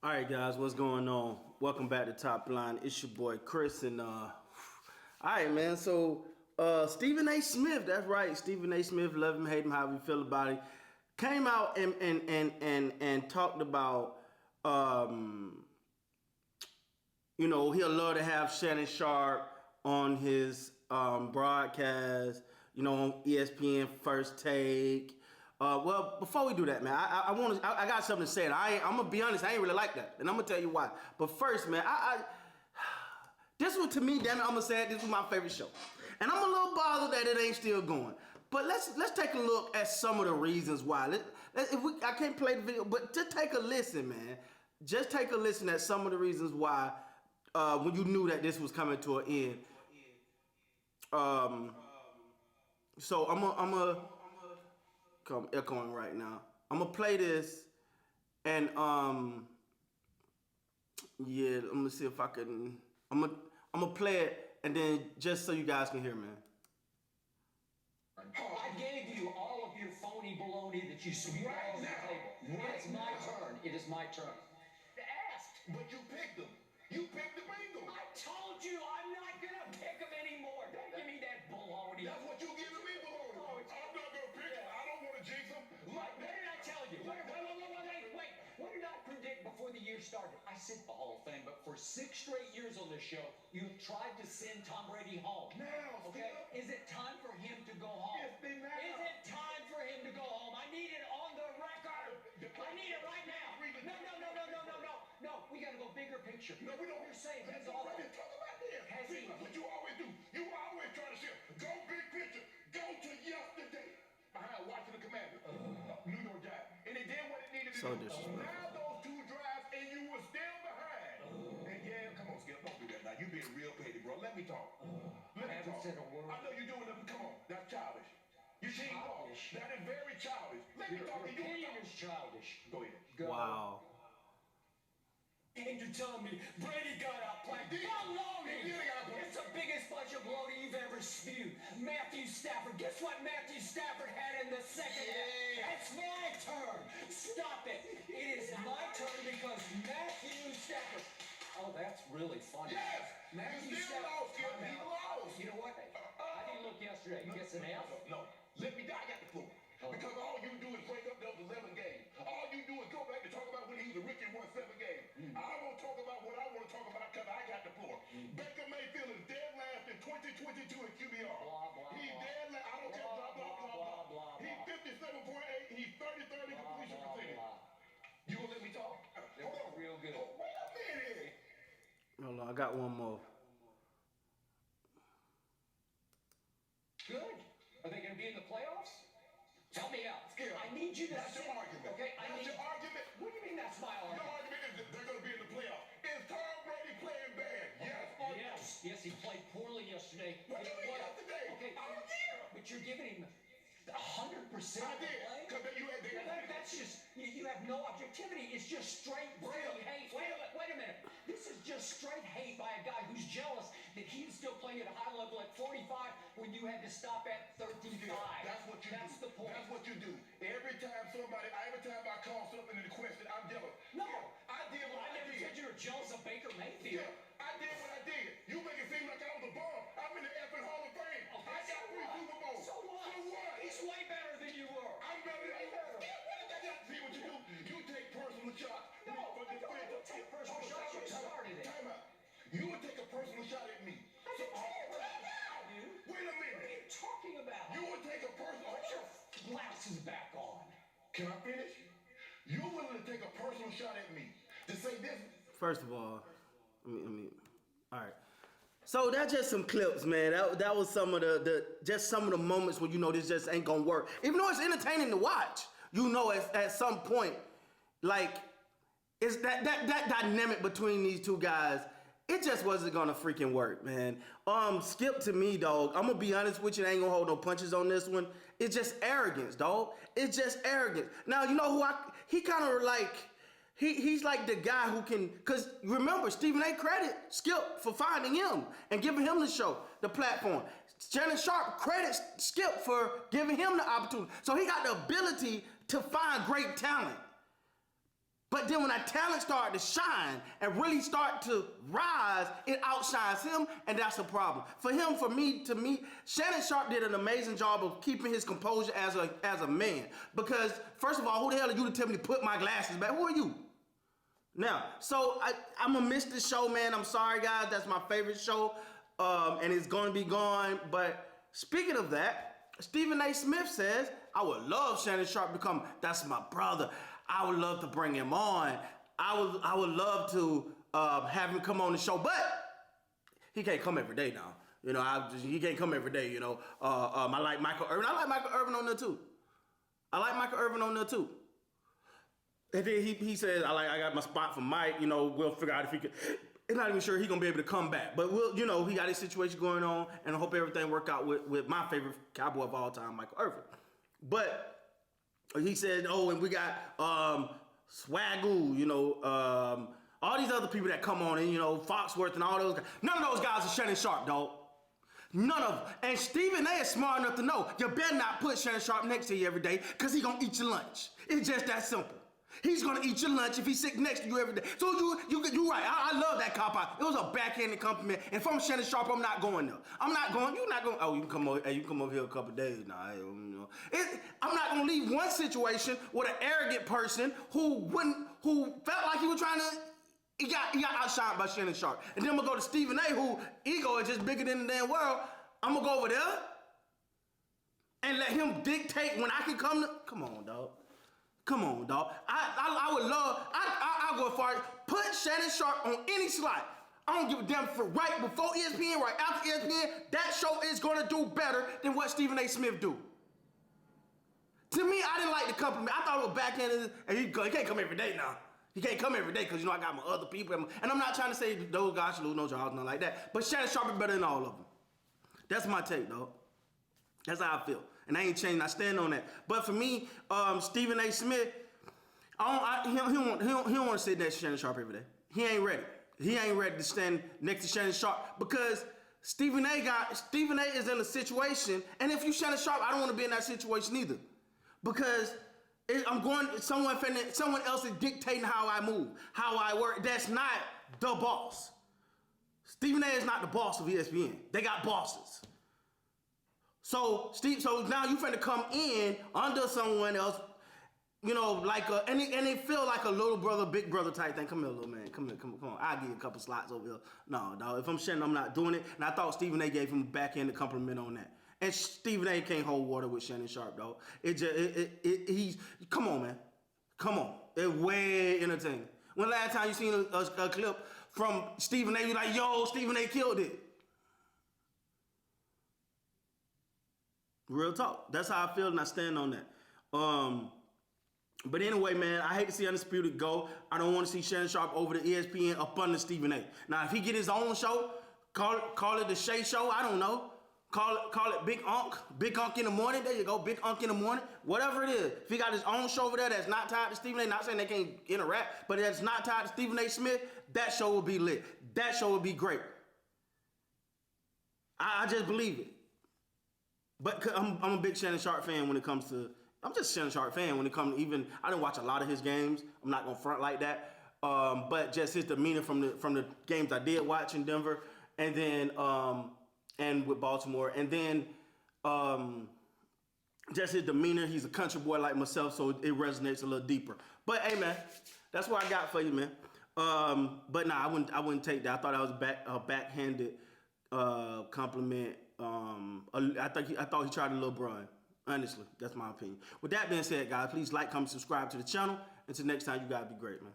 All right, guys, what's going on? Welcome back to Top Line. It's your boy Chris, and all right, man. So Stephen A. Smith, that's right, Stephen A. Smith, love him, hate him, however you feel about it, came out and talked about, you know, he'll love to have Shannon Sharp on his broadcast, you know, on ESPN First Take. Well, before we do that, man, I got something to say. And I'm gonna be honest, I ain't really like that, and I'm gonna tell you why. But first, man, this one to me, damn it, I'm gonna say it. This was my favorite show, and I'm a little bothered that it ain't still going. But let's take a look at some of the reasons why. I can't play the video, but just take a listen, man. Just take a listen at some of the reasons why when you knew that this was coming to an end. So I'm come echoing right now. I'm gonna play this, and yeah, I'm gonna see if I can. I'm gonna play it, and then just so you guys can hear, man. I gave you all of your phony baloney that you spewed all over the table. It's my turn. It is my turn. Asked. But you picked them. You picked the Bengals. I told you I'm not gonna pick them anymore. Don't give me that baloney. That's what you giving me, baloney. Oh, I'm not gonna pick them. I don't want to jinx them. What did I tell you? Wait. What did I predict before the year started? I said the Hall of Fame, but for 6 straight years on this show, you've tried to send Tom Brady home. Now, okay? Is it time for him to go home? Yes, now. Is it time for him to go home? I need it on the record. I need it right now. No, we gotta go bigger picture. No, we don't. You're saying he's all awful. right. Talk about this. Has See, he? that's what you always do. You always try to shift. Go big picture. Go to yesterday. Behind Washington Commanders, New York Giants. And it did what it needed to So do. disrespectful. Now those 2 drives and you were still behind. And yeah, come on, Skip, don't do that now. You being real petty, bro. Let me talk. Let me talk. Said a word. I know you're doing it. Come on, that's childish. You can't talk. Childish. That is very childish. Let me Your talk to you. opinion is childish. Go ahead. Go. Wow. And you're telling me Brady got outplayed. He did. Baloney! He did got outplayed. It's the biggest bunch of baloney you've ever spewed. Matthew Stafford. Guess what Matthew Stafford had in the second half? It's my turn. Stop it. It is my turn because Matthew Stafford. Oh, that's really funny. Yes. Matthew You still Stafford. lost, Skip. I'm He out. lost. You know what? I didn't look yesterday. Guess an F? No. Let me die. I got the floor. Because all you do is break up those 11 games. All you do is go back and talk about when he was a rookie and won 7 games. I won't talk about what I want to talk about because I got the floor. Baker Mayfield is dead last in 2022 in QBR. He's dead last. I don't care. Blah. He's 57.8. He's 33rd in completion percentage. You gonna let me talk? Hold on. Real good. Oh, wait a minute. Hold on, I got one more. Good. Are they going to be in the playoffs? Tell me out. Skip, I need you to that's your argument. Okay, That's your argument. What do you mean that's my Your argument? argument is that they're going to be in the playoffs. Is Tom Brady playing bad? Yes or no? Yes, he played poorly yesterday. What do you mean yesterday? Okay, I was here. but you're giving him 100% I did. Because you had That's just, you have no objectivity. It's just straight Brady hate. Wait a minute. This is just straight hate by a guy who's jealous that he's still playing at a high level at 45 when you had to stop at 35. That's what you do. That's the point. That's what you do. Every time I call something into question, I'm jealous. No. I did what I never did. said you were jealous of Baker Mayfield. Yeah, I did what I did. You make it seem like I was a bum. I'm in the effing Hall of Fame. Okay, I got 3 Super Bowls. So what? So what? He's way better than you were. I'm better than you. better. See what you do? You take personal shots. No, I don't take personal shots. You started it. Time out. You would take a personal shot at me. I didn't take a personal shot, dude. Wait a What are minute. you talking about? You would take a personal Put your shot. glasses back on. Can I finish? You're willing to take a personal shot at me to say this. First of all, all right. So that's just some clips, man. That was some of the moments when you know this just ain't gonna work. Even though it's entertaining to watch, you know at some point, like it's that dynamic between these two guys. It just wasn't gonna freaking work, man. Skip to me, dog. I'm gonna be honest with you. I ain't gonna hold no punches on this one. It's just arrogance, dog. It's just arrogance. Now you know who he kind of like. He's like the guy who can, because remember, Stephen A. credit Skip for finding him and giving him the show, the platform. Shannon Sharp credits Skip for giving him the opportunity. So he got the ability to find great talent. But then when that talent started to shine and really start to rise, it outshines him, and that's a problem. For him, to me, Shannon Sharp did an amazing job of keeping his composure as a man. Because, first of all, who the hell are you to tell me to put my glasses back? Who are you? Now, so I'm going to miss this show, man. I'm sorry, guys. That's my favorite show, and it's going to be gone. But speaking of that, Stephen A. Smith says, I would love Shannon Sharp to come. That's my brother. I would love to bring him on. I would love to have him come on the show, but he can't come every day now. You know, he can't come every day. You know, I like Michael Irvin. I like Michael Irvin on there too. And then he says, I got my spot for Mike. You know, we'll figure out if he can. I'm not even sure he's gonna be able to come back, but you know, he got his situation going on, and I hope everything work out with my favorite Cowboy of all time, Michael Irvin. But he said, oh, and we got Swagoo, you know, all these other people that come on, and you know, Foxworth and all those guys. None of those guys are Shannon Sharp, dog. None of them. And Stephen A. is smart enough to know you better not put Shannon Sharp next to you every day, because he's gonna eat your lunch. It's just that simple. He's gonna eat your lunch if he's sitting next to you every day. So you're right. I love that cop out. It was a backhanded compliment. And if I'm Shannon Sharp, I'm not going there. I'm not going. You're not going. Oh, you can come over. Hey, you can come over here a couple of days. Nah, you know. I'm not gonna leave one situation with an arrogant person who felt like he was trying to. He got outshined by Shannon Sharp. And then I'm gonna go to Stephen A., who ego is just bigger than the damn world. I'm gonna go over there and let him dictate when I can come to. Come on, dog. Come on, dog. I would love, I'll go as far as put Shannon Sharp on any slot. I don't give a damn for right before ESPN, right after ESPN. That show is going to do better than what Stephen A. Smith do. To me, I didn't like the compliment. I thought it was backhanded, and he can't come every day now. He can't come every day because, you know, I got my other people. And I'm not trying to say those guys should lose no jobs, nothing like that. But Shannon Sharp is better than all of them. That's my take, dog. That's how I feel. And I ain't changing. I stand on that. But for me, Stephen A. Smith, he don't want to sit next to Shannon Sharp every day. He ain't ready. He ain't ready to stand next to Shannon Sharp because Stephen A. is in a situation, and if you Shannon Sharp, I don't want to be in that situation either, because someone else is dictating how I move, how I work. That's not the boss. Stephen A. is not the boss of ESPN. They got bosses. So now you finna come in under someone else, you know, like and they feel like a little brother, big brother type thing. Come here, little man. Come on. I'll give you a couple slots over here. No, dog. If I'm Shannon, I'm not doing it. And I thought Stephen A. gave him a backhanded compliment on that. And Stephen A. can't hold water with Shannon Sharp, dog. Come on, man. Come on. It's way entertaining. When last time you seen a clip from Stephen A., you like, yo, Stephen A. killed it. Real talk. That's how I feel, and I stand on that. But anyway, man, I hate to see Undisputed go. I don't want to see Shannon Sharp over to ESPN up under Stephen A. Now, if he get his own show, call it the Shay Show. I don't know. Call it Big Unk in the morning. There you go, Big Unk in the morning. Whatever it is. If he got his own show over there that's not tied to Stephen A., not saying they can't interact, but that's not tied to Stephen A. Smith, that show will be lit. That show will be great. I just believe it. But I'm a big Shannon Sharp fan when it comes to. I'm just a Shannon Sharp fan when it comes to even. I didn't watch a lot of his games. I'm not gonna front like that. But just his demeanor from the games I did watch in Denver, and then and with Baltimore, and then just his demeanor. He's a country boy like myself, so it resonates a little deeper. But hey, man, that's what I got for you, man. But nah, I wouldn't take that. I thought that was a backhanded compliment. I thought he tried a little Brian. Honestly, that's my opinion. With that being said, guys, please like, comment, subscribe to the channel. Until next time, you guys be great, man.